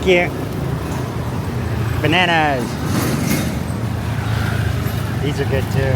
Thank you. Bananas. These are good too.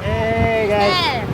Hey guys.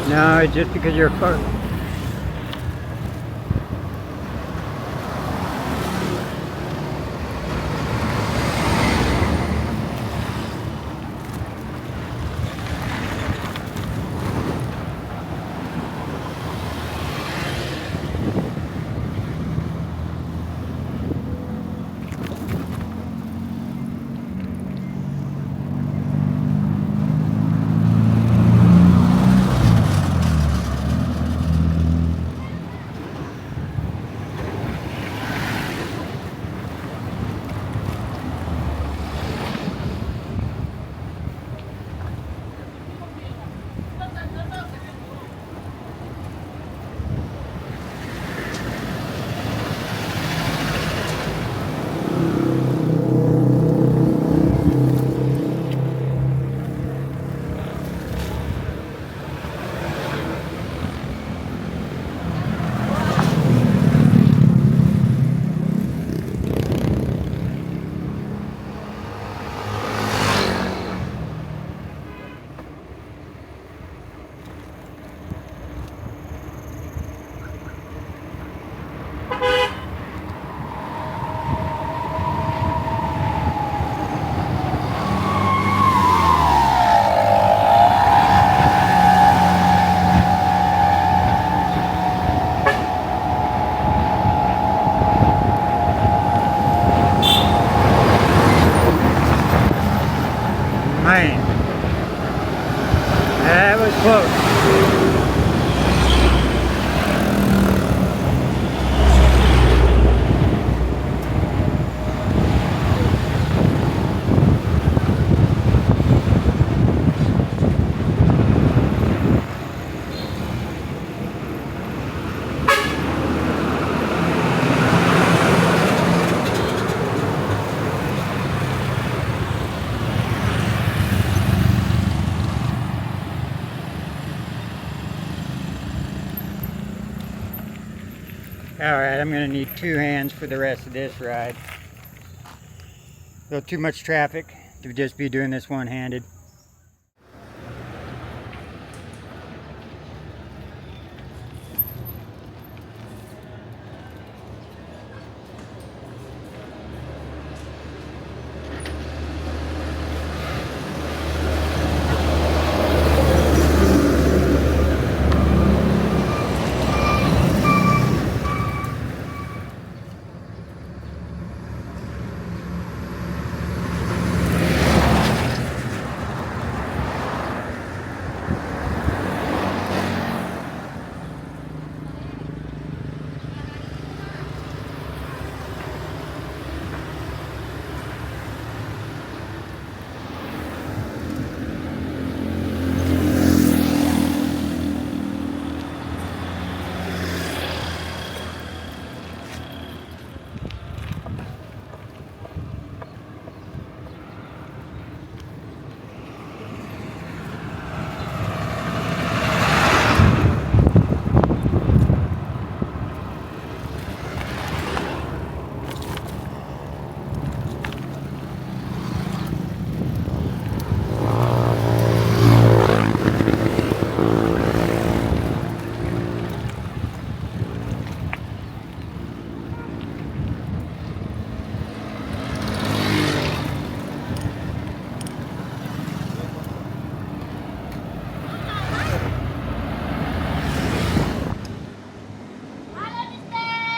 No, just because you're far. Man, that was close. Alright, I'm going to need two hands for the rest of this ride. A little too much traffic to just be doing this one-handed.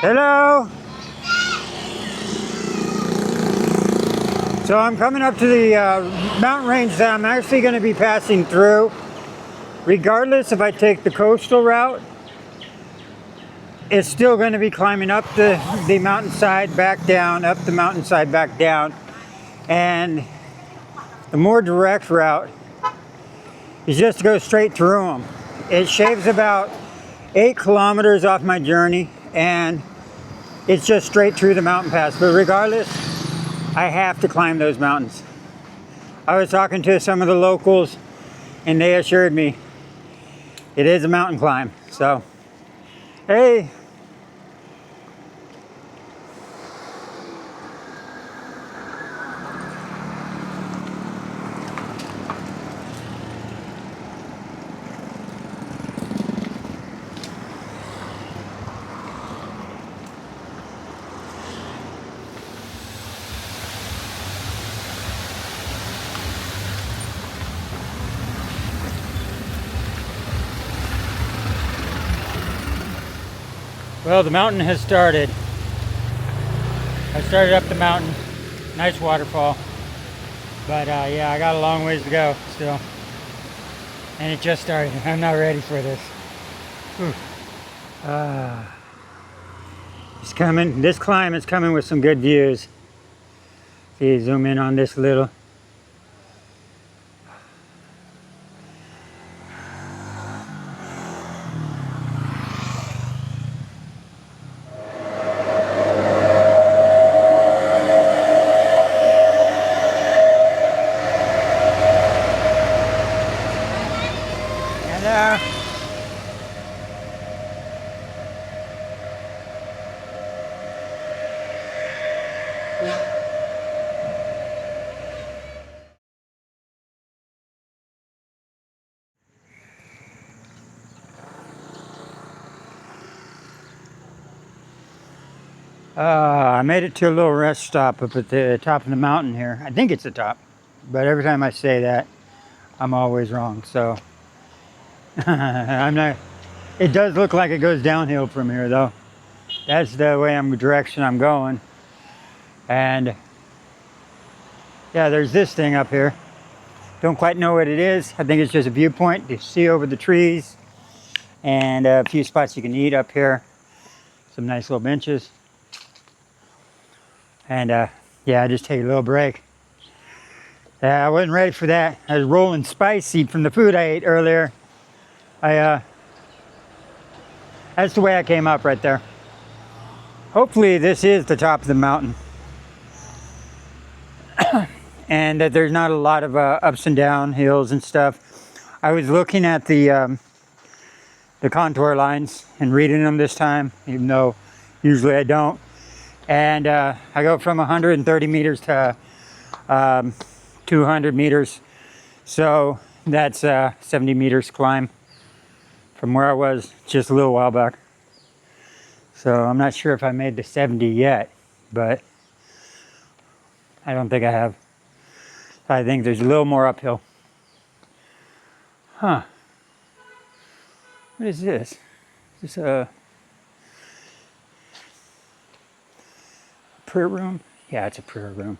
Hello. So I'm coming up to the mountain range that I'm actually going to be passing through. Regardless if I take the coastal route, it's still going to be climbing up the mountainside, back down, up the mountainside, back down. And the more direct route is just to go straight through them. It shaves about 8 kilometers off my journey, and it's just straight through the mountain pass. But regardless, I have to climb those mountains. I was talking to some of the locals, and they assured me it is a mountain climb. So, hey. Well, the mountain has started. I started up the mountain. Nice waterfall. But yeah, I got a long ways to go still. And it just started. I'm not ready for this. It's coming. This climb is coming with some good views. See, zoom in on this little. I made it to a little rest stop up at the top of the mountain here. I think it's the top, but every time I say that, I'm always wrong. So I'm not. It does look like it goes downhill from here, though. That's the way direction I'm going. And yeah, there's this thing up here. Don't quite know what it is. I think it's just a viewpoint to see over the trees, and a few spots you can eat up here. Some nice little benches. And yeah, just take a little break. I wasn't ready for that. I was rolling spicy from the food I ate earlier. That's the way I came up right there. Hopefully this is the top of the mountain. And that there's not a lot of ups and down hills and stuff. I was looking at the contour lines and reading them this time, even though usually I don't. And I go from 130 meters to 200 meters. So that's 70 meters climb from where I was just a little while back. So I'm not sure if I made the 70 yet, but I don't think I have. I think there's a little more uphill. Huh. What is this? Is this a prayer room? Yeah, it's a prayer room.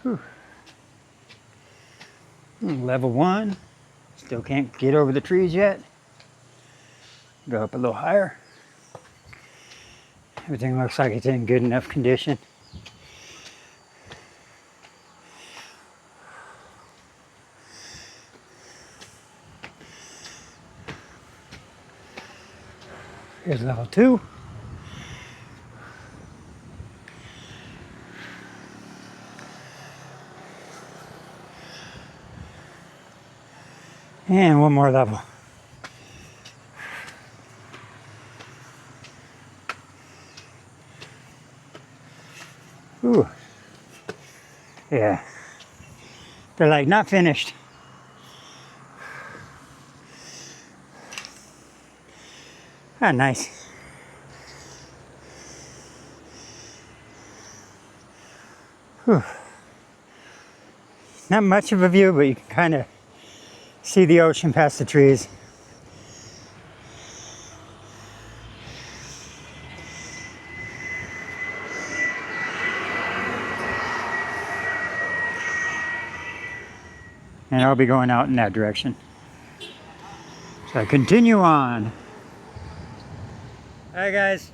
Whew. Level 1. Still can't get over the trees yet. Go up a little higher. Everything looks like it's in good enough condition. Here's level 2. And one more level. Ooh. Yeah. They're like not finished. Ah, nice. Whew. Not much of a view, but you can kind of see the ocean past the trees. And I'll be going out in that direction. So I continue on. Hi guys.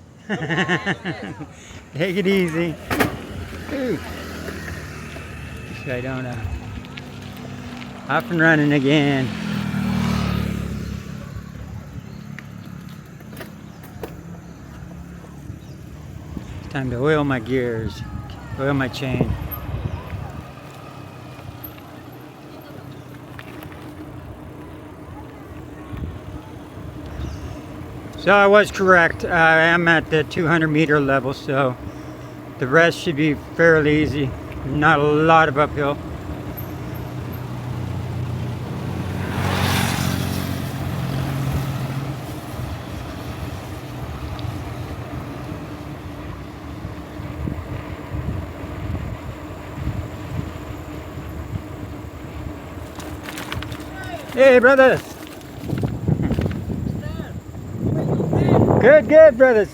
Take it easy. Ooh. So I don't off and running again. Time to oil my gears, oil my chain. So I was correct. I am at the 200-meter level, so the rest should be fairly easy. Not a lot of uphill. Hey, brothers. Good, good, brothers.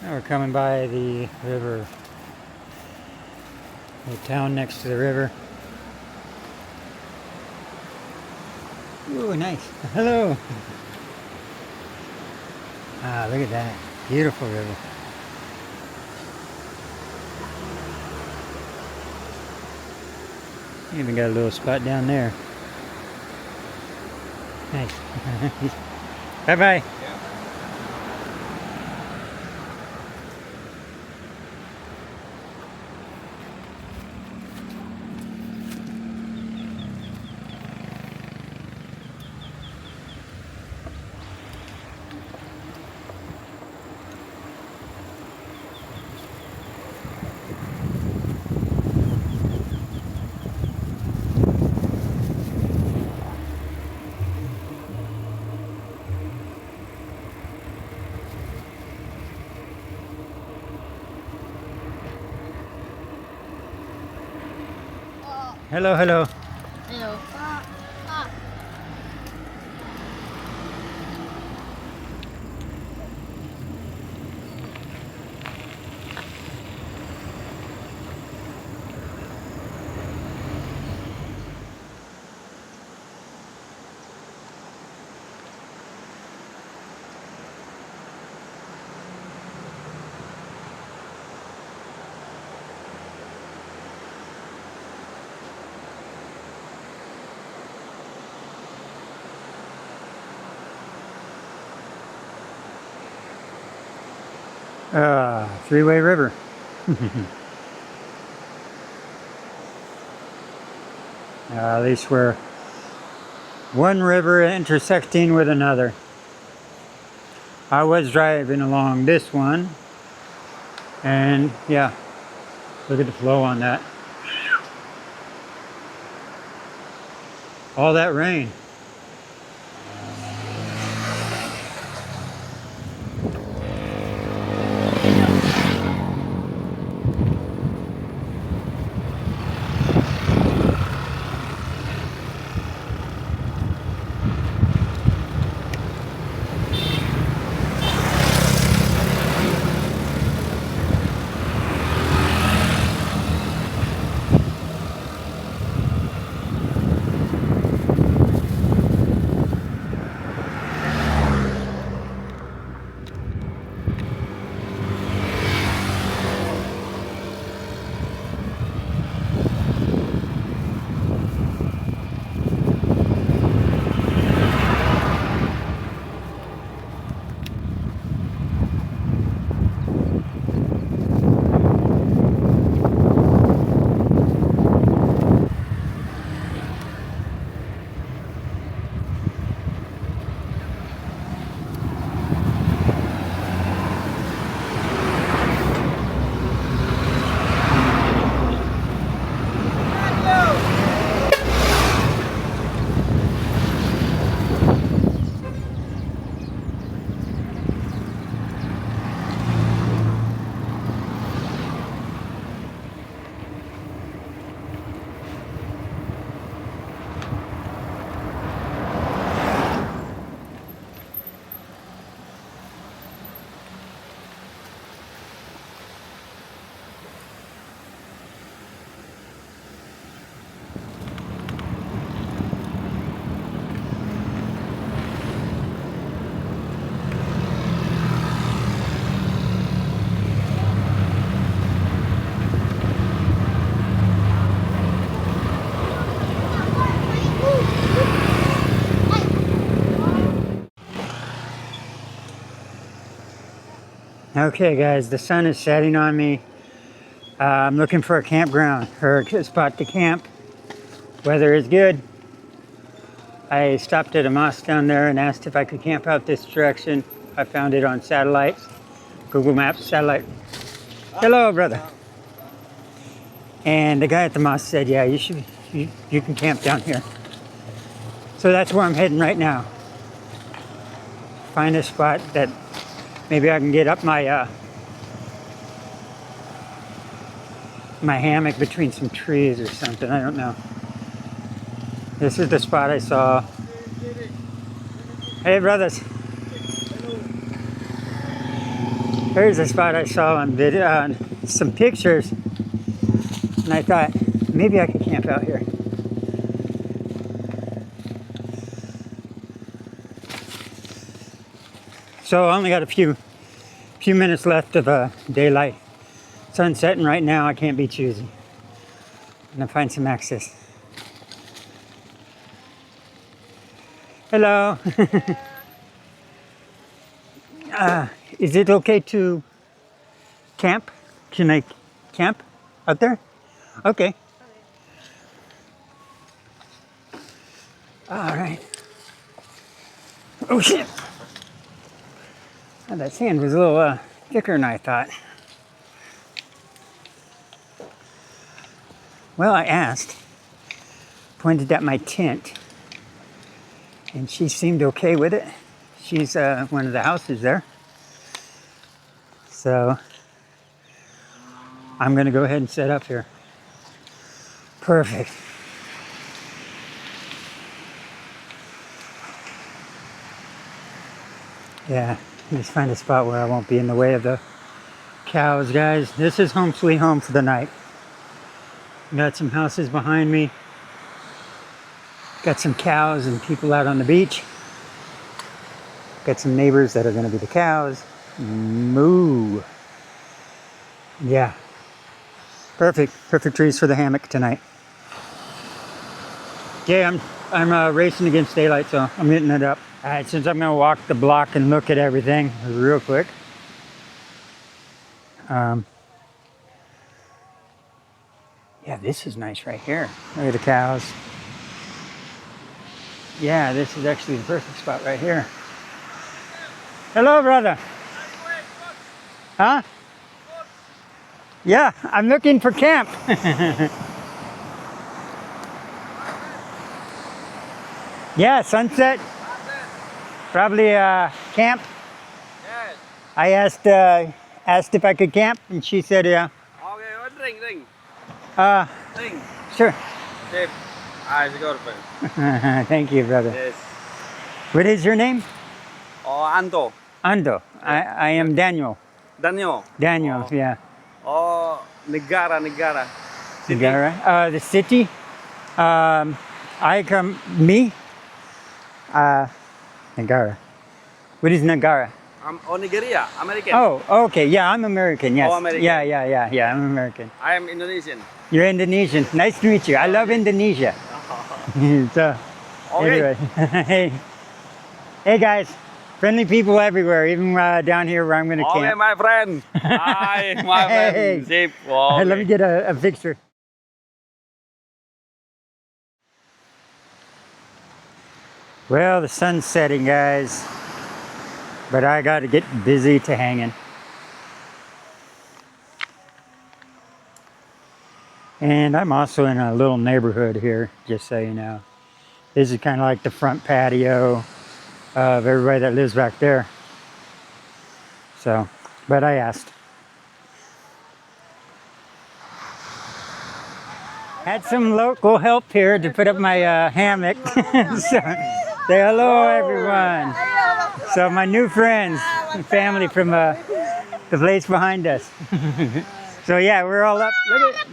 Now we're coming by the river. The town next to the river. Ooh, nice. Hello. Ah, look at that. Beautiful river. Even got a little spot down there. Nice. Bye-bye. Hello, hello. Hello. Three-way river. At least we're one river intersecting with another. I was driving along this one, and yeah, look at the flow on that. All that rain. Okay, guys, the sun is setting on me. I'm looking for a campground or a spot to camp. Weather is good. I stopped at a mosque down there and asked if I could camp out this direction. I found it on satellites, Google Maps satellite. Hello, brother. And the guy at the mosque said, yeah, you can camp down here. So that's where I'm heading right now. Find a spot that maybe I can get up my my hammock between some trees or something. I don't know. This is the spot I saw. Hey, brothers. Here's the spot I saw on video, on some pictures, and I thought maybe I could camp out here. So I only got a few minutes left of daylight. Sun setting right now. I can't be choosy. I'm gonna find some access. Hello. Is it okay to camp? Can I camp out there? Okay. All right. Oh shit. Oh, that sand was a little thicker than I thought. Well, I asked, pointed at my tent, and she seemed okay with it. She's one of the houses there. So I'm gonna go ahead and set up here. Perfect. Yeah, just find a spot where I won't be in the way of the cows, guys. This is home sweet home for the night. Got some houses behind me. Got some cows and people out on the beach. Got some neighbors that are going to be the cows. Moo. Yeah. Perfect. Perfect trees for the hammock tonight. Yeah, I'm racing against daylight, so I'm hitting it up. All right, since I'm going to walk the block and look at everything real quick. Yeah, this is nice right here. Look at the cows. Yeah, this is actually the perfect spot right here. Hello, brother. Huh? Yeah, I'm looking for camp. Yeah, sunset. Probably camp. Yes. I asked if I could camp, and she said, yeah. Okay, ring. Ring. Sure. Safe. I go to Thank you, brother. Yes. What is your name? Oh, Ando. Ando. I am Daniel. Daniel. Daniel, Oh. yeah. Oh, Negara. City. Nagara. The city. Nagara. What is Nagara? Nigeria, American. Oh, okay. Yeah, I'm American. Yes. Oh, American. Yeah. I'm American. I am Indonesian. You're Indonesian. Nice to meet you. I love Indonesia. So, Okay. anyway, hey guys, friendly people everywhere, even down here where I'm going to Okay, camp. my friend. Hi, my Hey. friend. Safe. Okay. Let me get a picture. Well, the sun's setting, guys, but I got to get busy to hanging. And I'm also in a little neighborhood here, just so you know. This is kind of like the front patio of everybody that lives back there. So, but I asked. Had some local help here to put up my hammock. So, say hello, everyone. So my new friends and family from the place behind us. So yeah, we're all up. Look at.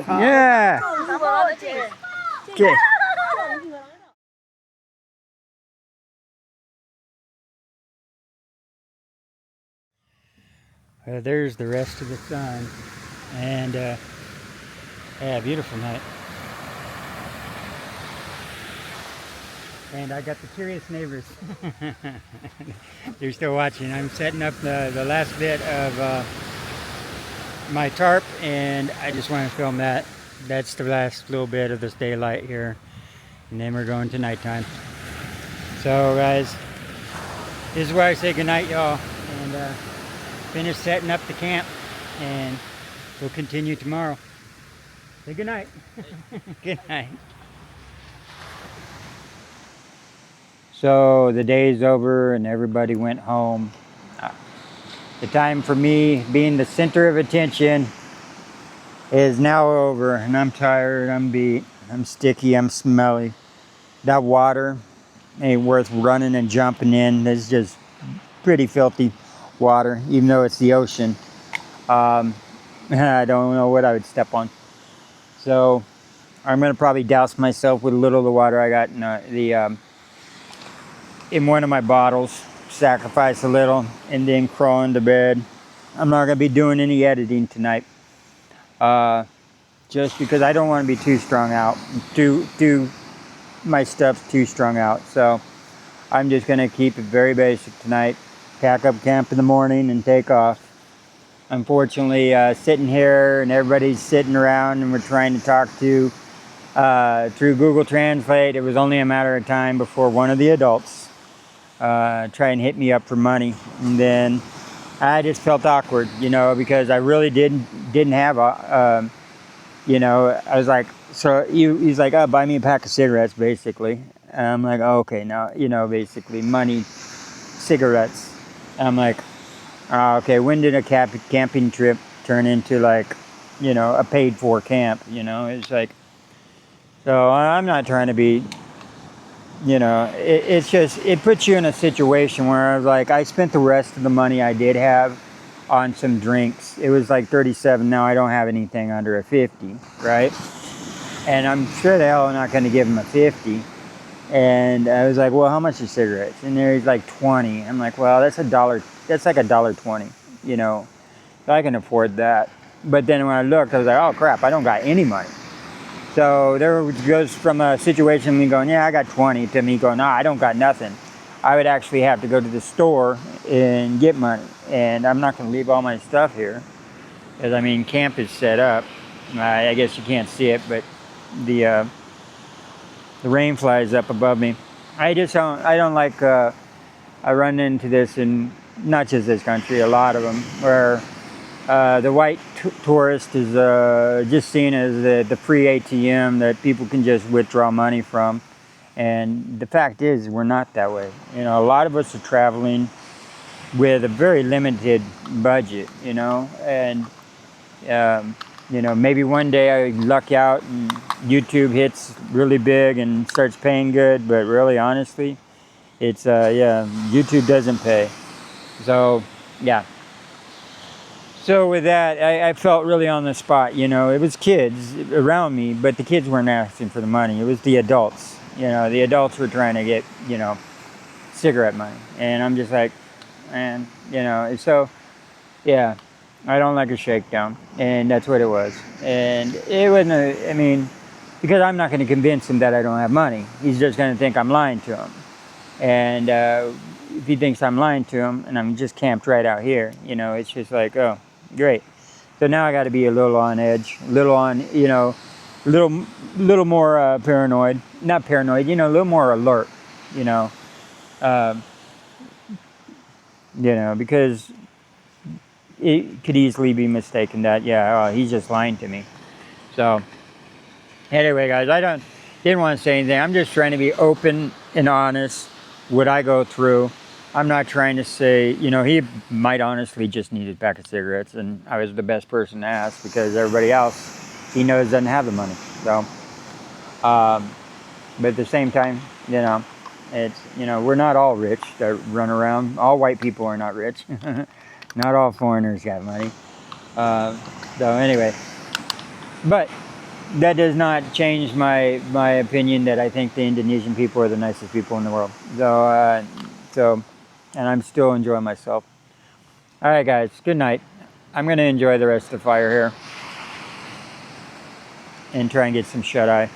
Yeah. Okay. There's the rest of the sun, and yeah, beautiful night. And I got the curious neighbors. They're still watching. I'm setting up the last bit of my tarp, and I just want to film that. That's the last little bit of this daylight here. And then we're going to nighttime. So guys, this is where I say goodnight, y'all. And finish setting up the camp. And we'll continue tomorrow. Say goodnight. Good night. So the day's over and everybody went home. The time for me being the center of attention is now over, and I'm tired, I'm beat, I'm sticky, I'm smelly. That water ain't worth running and jumping in. It's just pretty filthy water, even though it's the ocean. I don't know what I would step on. So I'm gonna probably douse myself with a little of the water I got in one of my bottles, sacrifice a little, and then crawl into bed. I'm not gonna be doing any editing tonight, just because I don't want to be too strung out, my stuff's too strung out. So I'm just gonna keep it very basic tonight, pack up camp in the morning and take off. Unfortunately, sitting here and everybody's sitting around and we're trying to talk to through Google Translate. It was only a matter of time before one of the adults try and hit me up for money, and then I just felt awkward, you know, because I really didn't have a, you know, I was like, so he's like, oh, buy me a pack of cigarettes, basically. And I'm like, oh, okay, now, you know, basically money, cigarettes. And I'm like, oh, okay, when did a camping trip turn into like, you know, a paid for camp, you know? It's like, so I'm not trying to be, you know, it's just, it puts you in a situation where I was like, I spent the rest of the money I did have on some drinks. It was like 37. Now I don't have anything under a 50, right? And I'm sure the hell I'm not going to give him a 50. And I was like, well, how much are cigarettes? And there's like 20. I'm like, well, that's $1. That's like $1.20, you know, so I can afford that. But then when I looked, I was like, oh crap, I don't got any money. So there goes from a situation me going, yeah, I got 20, to me going, no, I don't got nothing. I would actually have to go to the store and get money. And I'm not going to leave all my stuff here. Because, I mean, camp is set up. I guess you can't see it, but the rain flies up above me. I don't like, I run into this in not just this country, a lot of them, where the white tourist is just seen as the free ATM that people can just withdraw money from. And the fact is, we're not that way. You know, a lot of us are traveling with a very limited budget, you know, and, you know, maybe one day I luck out and YouTube hits really big and starts paying good, but really, honestly, it's, yeah, YouTube doesn't pay. So, yeah. So with that, I felt really on the spot, you know. It was kids around me, but the kids weren't asking for the money. It was the adults, you know. The adults were trying to get, you know, cigarette money. And I'm just like, man, you know. So, yeah, I don't like a shakedown. And that's what it was. And it wasn't, I mean, because I'm not going to convince him that I don't have money. He's just going to think I'm lying to him. And if he thinks I'm lying to him and I'm just camped right out here, you know, it's just like, oh, great. So now I got to be a little on edge, a little on, you know, little more paranoid, not paranoid, you know, a little more alert, you know, because it could easily be mistaken that, yeah, oh, he's just lying to me. So anyway, guys, didn't want to say anything. I'm just trying to be open and honest what I go through. I'm not trying to say, you know, he might honestly just need a pack of cigarettes, and I was the best person to ask because everybody else he knows doesn't have the money. So, but at the same time, you know, it's, you know, we're not all rich that run around. All white people are not rich. Not all foreigners got money. So anyway, but that does not change my opinion that I think the Indonesian people are the nicest people in the world. So, and I'm still enjoying myself. All right, guys, good night. I'm going to enjoy the rest of the fire here and try and get some shut-eye.